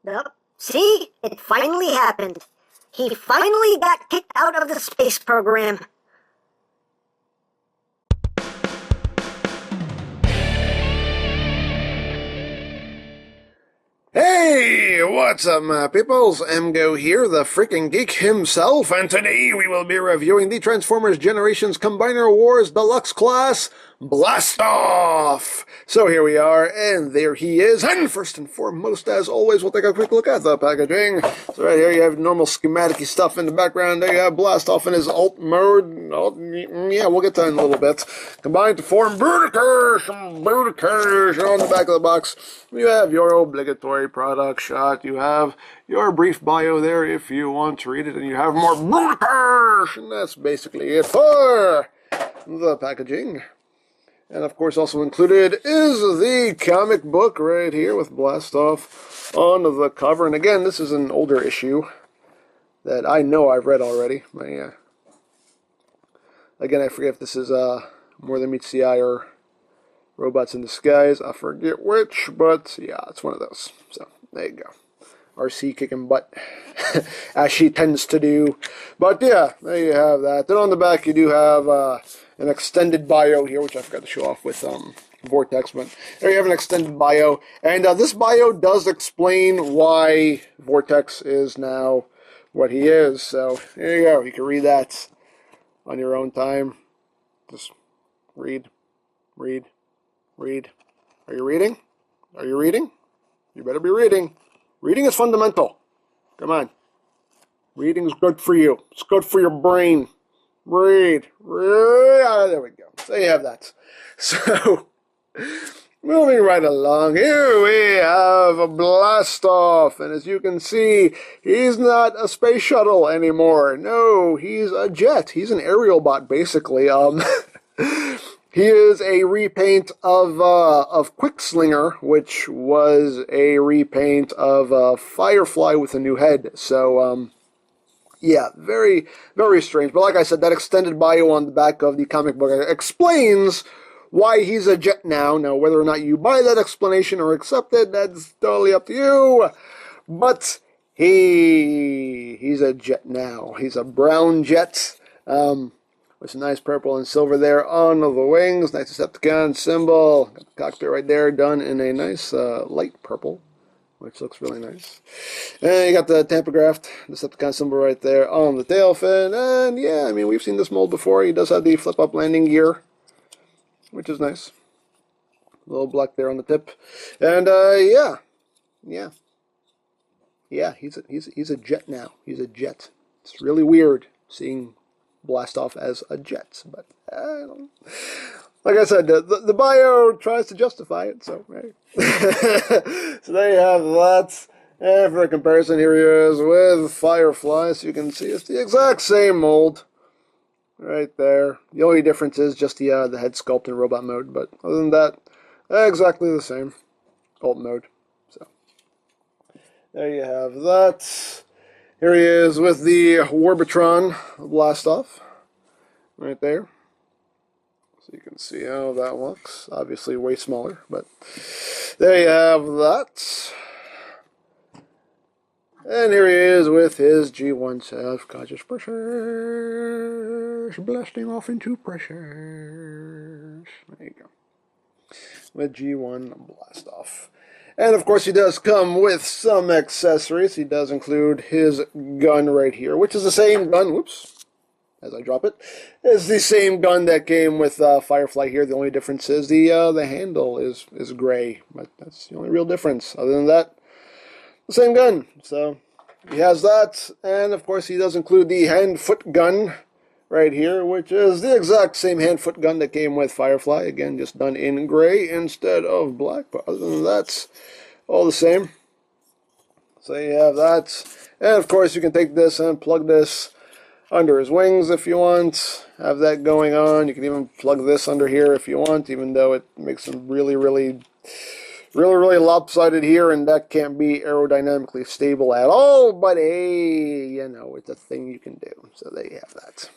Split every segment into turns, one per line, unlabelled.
Nope. See? It finally happened. He finally got kicked out of the space program.
Hey, what's up, my peoples? EmGo here, the freaking geek himself, and today we will be reviewing the Transformers Generations Combiner Wars Deluxe Class Blast Off! So here we are, and there he is, and first and foremost, as always, we'll take a quick look at the packaging. So right here you have normal schematic-y stuff in the background. There you have Blast Off in his alt mode. Yeah, we'll get to that in a little bit. Combined to form Bruticus on the back of the box. You have your obligatory product shot. You have your brief bio there if you want to read it, and you have more Bruticus, and that's basically it for the packaging. And of course also included is the comic book right here with Blast Off on the cover. And again, this is an older issue that I know I've read already. Again, I forget if this is More Than Meets the Eye or Robots in Disguise. I forget which, but yeah, it's one of those. So there you go. RC kicking butt, as she tends to do. But yeah, there you have that. Then on the back you do have an extended bio here, which I forgot to show off with Vortex, but there you have an extended bio. And this bio does explain why Vortex is now what he is. So there you go. You can read that on your own time. Just read. Are you reading? Are you reading? You better be reading. Reading is fundamental. Come on. Reading is good for you. It's good for your brain. Read. There we go. So you have that. So, moving right along, here we have a Blast Off. And as you can see, he's not a space shuttle anymore. No, he's a jet. He's an aerial bot, basically. He is a repaint of Quickslinger, which was a repaint of Firefly with a new head. So, yeah, very, very strange. But like I said, that extended bio on the back of the comic book explains why he's a jet now. Now, whether or not you buy that explanation or accept it, that's totally up to you. But he's a jet now. He's a brown jet. With a nice purple and silver there on the wings. Nice Decepticon symbol. Got the cockpit right there done in a nice light purple, which looks really nice. And you got the tampographed Decepticon symbol right there on the tail fin. And yeah, I mean, we've seen this mold before. He does have the flip-up landing gear, which is nice. A little black there on the tip. And yeah, he's a jet now. He's a jet. It's really weird seeing Blast Off as a jet, but I don't know. Like I said, the bio tries to justify it, so right. So there you have that. And for a comparison, here he is with Firefly. So you can see it's the exact same mold right there. The only difference is just the head sculpt in robot mode, but other than that, exactly the same alt mode. So there you have that. Here he is with the Warbitron Blast Off, right there. So you can see how that looks. Obviously way smaller, but there you have that. And here he is with his G1 self-conscious pressures, blasting off into pressures. There you go. With G1 Blast Off. And of course he does come with some accessories. He does include his gun right here, which is the same gun, whoops, as I drop it, is the same gun that came with Firefly here. The only difference is the handle is gray, but that's the only real difference. Other than that, the same gun. So he has that, and of course he does include the hand-foot gun right here, which is the exact same hand-foot gun that came with Firefly. Again, just done in gray instead of black, but other than that, it's all the same. So you have that. And of course you can take this and plug this under his wings if you want. Have that going on. You can even plug this under here if you want, even though it makes him really lopsided here, and that can't be aerodynamically stable at all. But hey, you know, it's a thing you can do. So there you have that.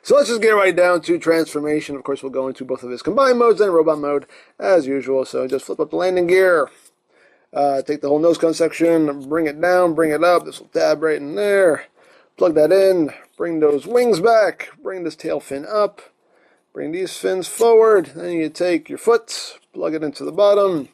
So let's just get right down to transformation. Of course, we'll go into both of his combined modes and robot mode as usual. So just flip up the landing gear. Take the whole nose cone section, bring it down, bring it up. This will tab right in there. Plug that in. Bring those wings back. Bring this tail fin up. Bring these fins forward. Then you take your foot, plug it into the bottom.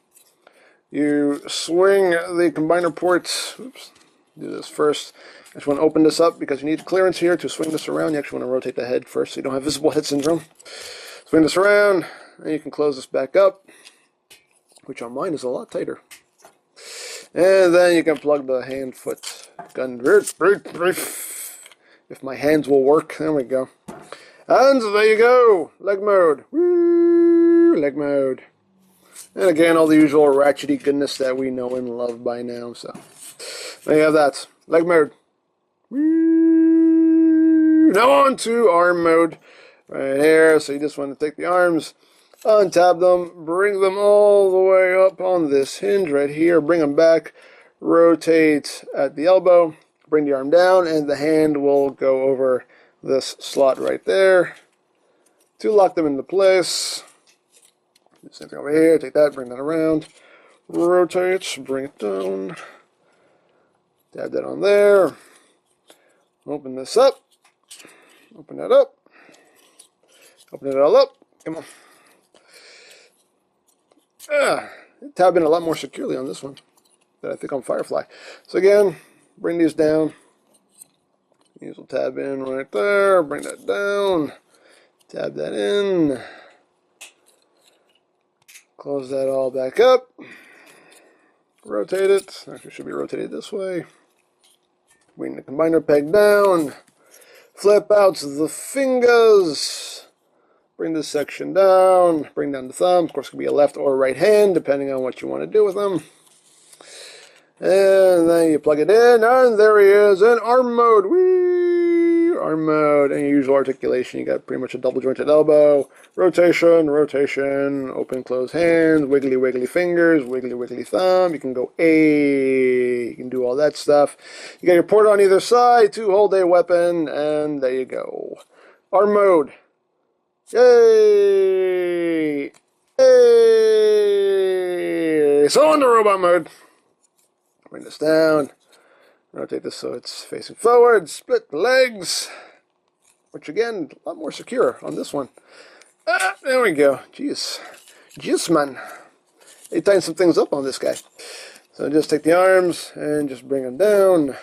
You swing the combiner ports. Oops. Do this first. I just want to open this up because you need clearance here to swing this around. You actually want to rotate the head first so you don't have visible head syndrome. Swing this around, and you can close this back up, which on mine is a lot tighter. And then you can plug the hand foot gun. If my hands will work. There we go. And there you go. Leg mode. Woo! Leg mode. And again, all the usual ratchety goodness that we know and love by now. So there you have that. Leg mode. Woo! Now on to arm mode. Right here. So you just want to take the arms, untab them, bring them all the way up on this hinge right here. Bring them back. Rotate at the elbow. Bring the arm down, and the hand will go over this slot right there to lock them into place. Do the same thing over here. Take that, bring that around, rotate, bring it down, dab that on there, open this up, open that up, open it all up, come on. Tab in a lot more securely on this one than I think on Firefly. So again, bring these down. These will tab in right there. Bring that down. Tab that in. Close that all back up. Rotate it. Actually, it should be rotated this way. Bring the combiner peg down. Flip out the fingers. Bring this section down. Bring down the thumb. Of course, it could be a left or a right hand, depending on what you want to do with them. And then you plug it in, and there he is in arm mode. Whee! Arm mode. And your usual articulation. You got pretty much a double jointed elbow. Rotation, rotation, open, close hands, wiggly, wiggly fingers, wiggly, wiggly thumb. You can go A. You can do all that stuff. You got your port on either side to hold a weapon, and there you go. Arm mode. Yay! Yay! So on to robot mode. Bring this down, rotate this so it's facing forward, split the legs, which again, a lot more secure on this one. There we go. Jeez. Jeez, man. They tightened some things up on this guy. So just take the arms and just bring them down,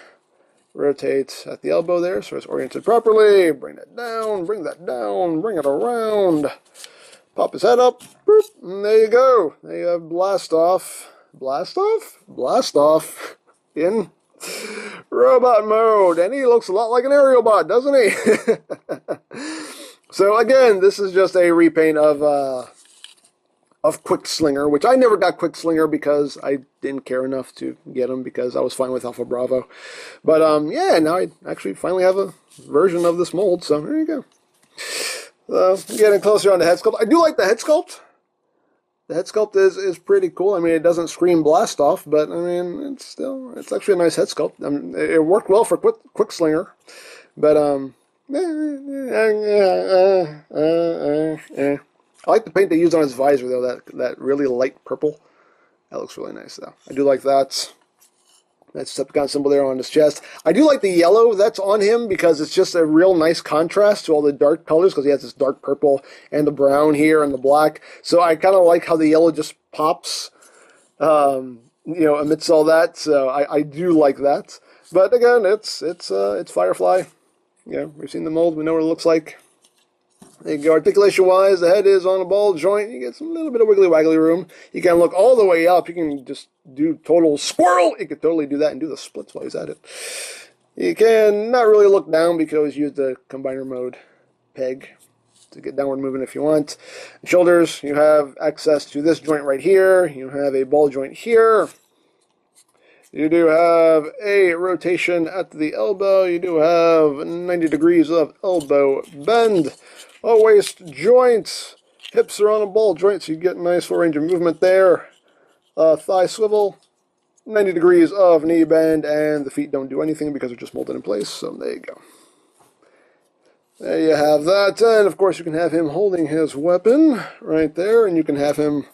rotate at the elbow there so it's oriented properly, bring that down, bring it around, pop his head up, boop, and there you go. There you have blast off. Blast off? Blast off in robot mode. And he looks a lot like an aerial bot, doesn't he? So again, this is just a repaint of Quick Slinger, which I never got Quick Slinger because I didn't care enough to get him because I was fine with Alpha Bravo. But yeah, now I actually finally have a version of this mold, so there you go. So getting closer on the head sculpt. I do like the head sculpt. The head sculpt is pretty cool. I mean, it doesn't scream blast off, but I mean, it's actually a nice head sculpt. I mean, it worked well for Quick Slinger, but I like the paint they used on his visor though. That really light purple. That looks really nice though. I do like that. That Decepticon symbol there on his chest. I do like the yellow that's on him because it's just a real nice contrast to all the dark colors because he has this dark purple and the brown here and the black. So I kind of like how the yellow just pops, amidst all that. So I do like that. But again, it's Firefly. We've seen the mold. We know what it looks like. There you go. Articulation-wise, the head is on a ball joint. You get some little bit of wiggly-waggly room. You can look all the way up. You can just do total squirrel. You could totally do that and do the splits while he's at it. You can not really look down because you use the combiner mode peg to get downward movement if you want. Shoulders, you have access to this joint right here. You have a ball joint here. You do have a rotation at the elbow. You do have 90 degrees of elbow bend. A waist joint. Hips are on a ball joint, so you get a nice full range of movement there. Thigh swivel. 90 degrees of knee bend, and the feet don't do anything because they're just molded in place. So there you go. There you have that. And of course, you can have him holding his weapon right there, and you can have him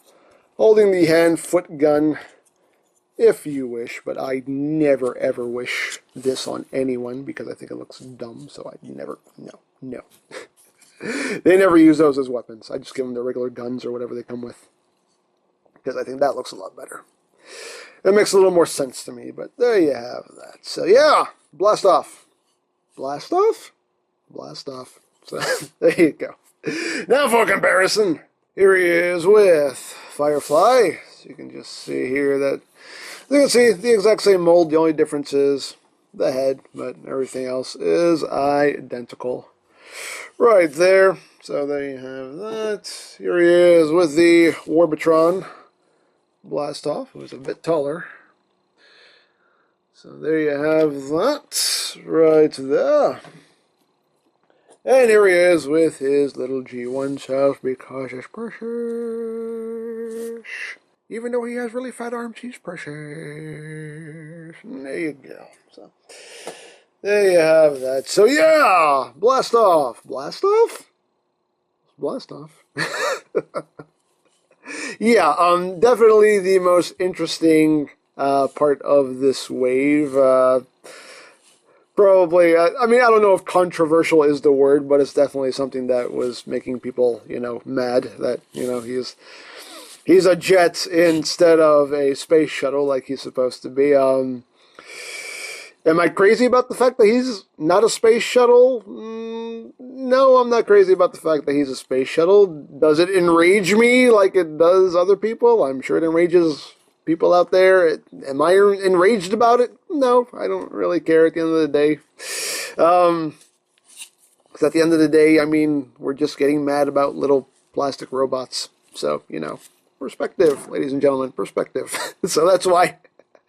holding the hand-foot gun if you wish, but I never ever wish this on anyone because I think it looks dumb, so I never, no. They never use those as weapons. I just give them the regular guns or whatever they come with because I think that looks a lot better. It makes a little more sense to me, but there you have that. So yeah, blast off. Blast off? Blast off. So there you go. Now for comparison, here he is with Firefly. So you can just see here that you can see the exact same mold. The only difference is the head, but everything else is identical. Right there. So there you have that. Here he is with the Warbitron blast off, who's a bit taller. So there you have that right there. And here he is with his little G1 self because it's precious. Even though he has really fat arms, he's precious. There you go. So there you have that. So yeah, blast off. Blast off? Blast off. Yeah, definitely the most interesting part of this wave. Probably, I mean, I don't know if controversial is the word, but it's definitely something that was making people, mad that, he's a jet instead of a space shuttle like he's supposed to be. Am I crazy about the fact that he's not a space shuttle? No, I'm not crazy about the fact that he's a space shuttle. Does it enrage me like it does other people? I'm sure it enrages people out there. Am I enraged about it? No, I don't really care at the end of the day. Because at the end of the day, I mean, we're just getting mad about little plastic robots. So, perspective, ladies and gentlemen, perspective. So that's why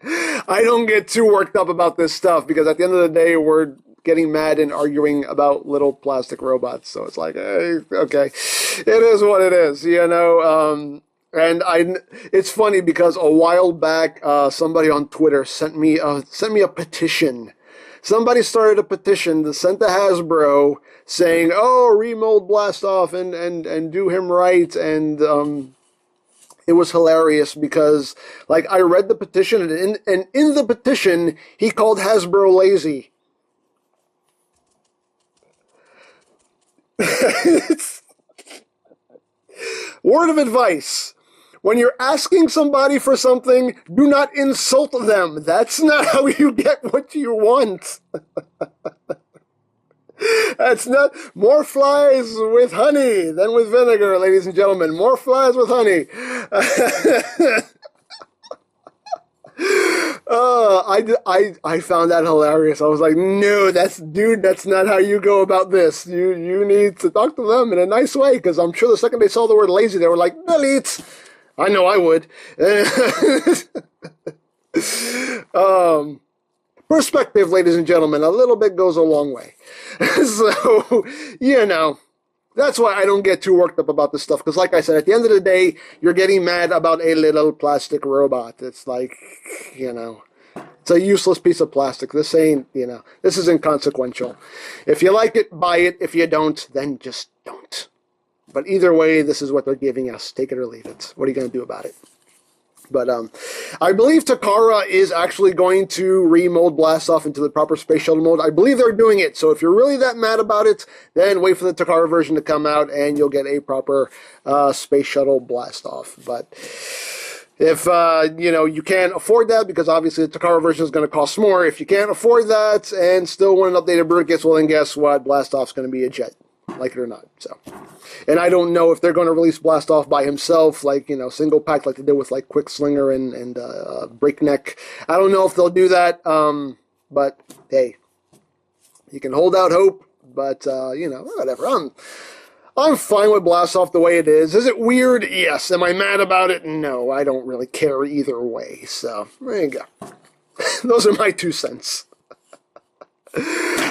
I don't get too worked up about this stuff, because at the end of the day, we're getting mad and arguing about little plastic robots. So it's like, hey, okay, it is what it is, And it's funny because a while back, somebody on Twitter sent me a petition. Somebody started a petition to send to Hasbro saying, "Oh, remold Blast Off and do him right." And it was hilarious because, like, I read the petition, and in the petition, he called Hasbro lazy. Word of advice. When you're asking somebody for something, do not insult them. That's not how you get what you want. That's not more flies with honey than with vinegar, ladies and gentlemen. More flies with honey. I found that hilarious. I was like, no, that's not how you go about this. You need to talk to them in a nice way, because I'm sure the second they saw the word lazy, they were like, delete. I know I would. Perspective, ladies and gentlemen, a little bit goes a long way. So, that's why I don't get too worked up about this stuff. Because like I said, at the end of the day, you're getting mad about a little plastic robot. It's like, it's a useless piece of plastic. This ain't, this is inconsequential. If you like it, buy it. If you don't, then just don't. But either way, this is what they're giving us. Take it or leave it. What are you going to do about it? But I believe Takara is actually going to remold Blast Off into the proper space shuttle mode. I believe they're doing it. So if you're really that mad about it, then wait for the Takara version to come out and you'll get a proper space shuttle Blast Off. But if, you can't afford that, because obviously the Takara version is going to cost more. If you can't afford that and still want an updated briquettes, well then guess what? Blast Off's going to be a jet. Like it or not. So, and I don't know if they're going to release Blast Off by himself, like, single pack like they did with like Quickslinger and Breakneck. I don't know if they'll do that, but hey, you can hold out hope, but whatever. I'm fine with Blast Off the way it is. Is it weird? Yes. Am I mad about it? No, I don't really care either way. So there you go. Those are my 2 cents.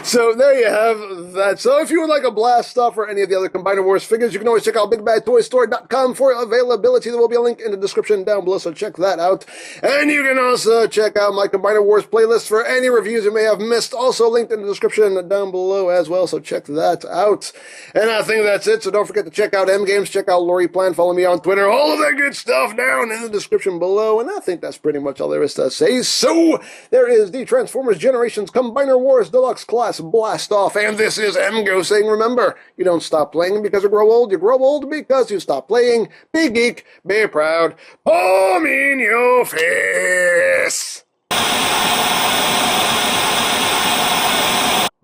So there you have that. So if you would like a Blast Off or any of the other Combiner Wars figures, you can always check out BigBadToyStore.com for availability. There will be a link in the description down below, so check that out. And you can also check out my Combiner Wars playlist for any reviews you may have missed, also linked in the description down below as well, so check that out. And I think that's it, so don't forget to check out EmGo's, check out Lori Plan, follow me on Twitter, all of that good stuff down in the description below. And I think that's pretty much all there is to say. So there is the Transformers Generations Combiner Wars Deluxe Class Blast Off, and this is EmGo saying, remember, you don't stop playing because you grow old because you stop playing. Be geek, be proud, palm in your face.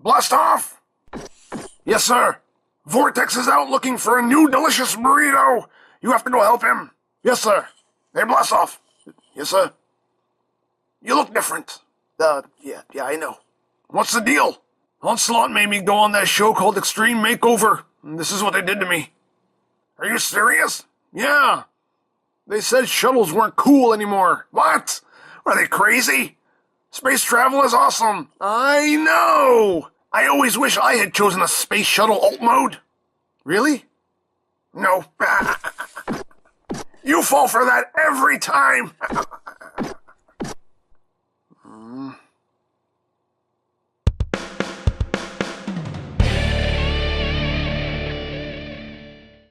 Blast off! Yes, sir. Vortex is out looking for a new delicious burrito. You have to go help him. Yes, sir. Hey, blast off. Yes, sir. You look different. Yeah, I know. What's the deal? Onslaught made me go on that show called Extreme Makeover, and this is what they did to me. Are you serious? Yeah. They said shuttles weren't cool anymore. What? Are they crazy? Space travel is awesome. I know. I always wish I had chosen a space shuttle alt mode. Really? No. You fall for that every time.